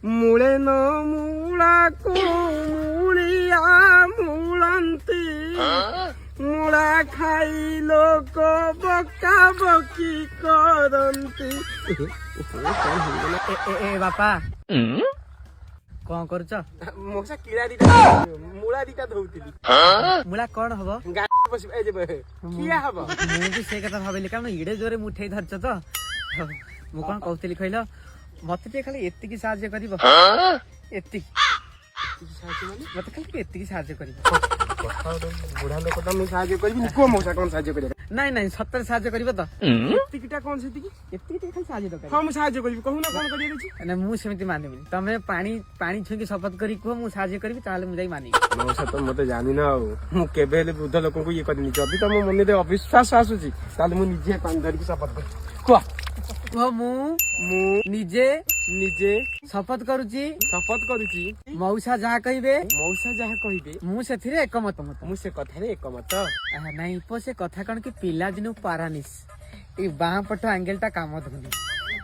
ମୂଳେ ନ ମୂଳାକୁ ମୂଳିଆ ମୂଳନ୍ତି ମୂଳା ଖାଇ ଲୋକ ବକା ବକି କରନ୍ତି। ଏ ବାପା କଣ କରୁଛ? ମଶା କିଳା ଦିଟା ମୂଳା ଦିଟା ଧଉଥିଲି। ମୂଳା କଣ ହବ? କିଆ ହବ? ମୁଁ ବି ସେଇ କଥା ଭାବିଲି, କାରଣ ଇଡେ ଜୋରେ ମୁଠେଇ ଧରିଛ ତ। ମୁଁ କଣ କହୁଥିଲି କହିଲ, ମତେ ଟିକେ ଖାଲି ଏତିକି ସାହାଯ୍ୟ କରିବ। ଏତିକି ମତେ ଖାଲି ଏତିକି ସାହାଯ୍ୟ କରିବ। ବୁଢା ଲୋକଟା ମୁଁ ସାହାଯ୍ୟ କରିବିନି। କୁହ ମଉସା କଣ ସାହାଯ୍ୟ କରିବା? ନାଇଁ ନାଇଁ ସତରେ ସାହାଯ୍ୟ କରିବ ତ? ଏତିକିଟା କଣ ସେତିକି? ଏତିକି ଟିକେ ଖାଲି ସାହାଯ୍ୟ ଦରକାର। ହଁ ମୁଁ ସାହାଯ୍ୟ କରିବି, କହୁନା କଣ କରିବାର ଅଛି? ନା ମୁଁ ସେମିତି ମାନିବିନି। ତମେ ପାଣି ଛୁଇଁକି ଶପଥ କରି କୁହ ମୁଁ ସାହାଯ୍ୟ କରିବି, ତାହେଲେ ମୁଁ ଯାଇ ମାନିବି। ମଉସା ତ ମତେ ଜାଣିନ ଆଉ, ମୁଁ କେବେ ହେଲେ ବୃଦ୍ଧ ଲୋକଙ୍କୁ ଇଏ କରିନି। ଯଦି ତମ ମନରେ ଅବିଶ୍ୱାସ ଆସୁଛି ତାହେଲେ ମୁଁ ନିଜେ ପାଣି ଧରିକି ଶପଥ କରିବି। କୁହ କୁହ ମୁଁ ନିଜେ ଶପଥ କରୁଛି ମଉସା ଯାହା କହିବେ ମୁଁ ସେଥିରେ ଏକମତ। ମୁଁ ସେ କଥାରେ ଏକମତ। ନାଇଁ ସେ କଥା କଣ କି ପିଲା ଦିନୁ ପାରାନିସ୍ ଏଇ ବାଁ ପଟ ଆଙ୍ଗେଲ ଟା କାମ ଦଉନି।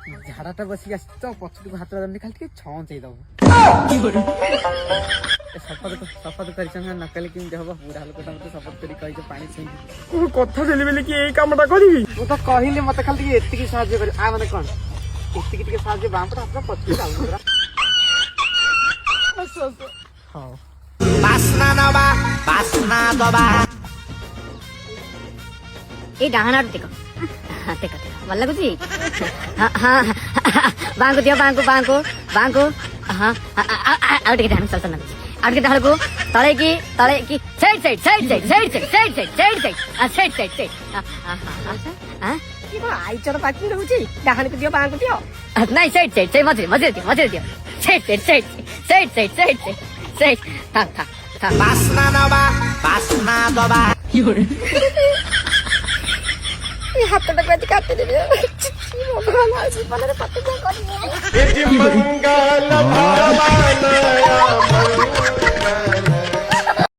ଝାଡା ଟା ବସିକି ଆସିଛି ତ ପଛକୁ ହାତ ଦଉନି, ଖାଲି ଟିକେ ଛଅଞ୍ଚେଇ ଦବ। ଶପଥ କରିଛ ନା, ନକଲେ କେମିତି ହବ? ବୁଢା ଲୋକଟା ମତେ ଶପଥ କରି କହିଛ ପାଣି ଛୁଇଁକି। ମୁଁ କଥା ଦେଲି ବୋଲି କି ଏଇ କାମଟା କରିବି? ମୁଁ ତ କହିଲି ମତେ ଖାଲି ଟିକେ ଏତିକି ସାହାଯ୍ୟ କରି। ମାନେ କଣ ଏତିକି ଟିକେ ସାହାଯ୍ୟ? ବାଁ ପଟ ହାତ ପଛକୁ ଯାଉନି ପୁରା। ହଉ ବାସ୍ନା ଦବା ଏଇ ଡାହାଣ ଟେକ ଟେକ ଭଲ ଲାଗୁଛି। ବାଙ୍କୁ ଦିଅ, ବାଙ୍କୁ ହଁ ଆଉ ଟିକେ ଡାହାଣ ଚାଲ ଲାଗୁଛି। ଆଉ ଟିକେ ଡାହାଣକୁ ତଳେ କି ସାଇଡ ଆଇଚର ପାଟି ରହୁଛି। ଡାହାଣକୁ ଦିଅ, ବାଙ୍କୁ ଦିଅ। ନାଇଁ ସାଇଡ ମଝିରେ ଦିଅ। ସାଇଡ ବାସ୍ନା ଦବା ହାତଟାକୁ ଆଜି କାଟିଦେବି। ଜୀବନରେ ପାଟି କଣ କରିବି? ମଙ୍ଗଳ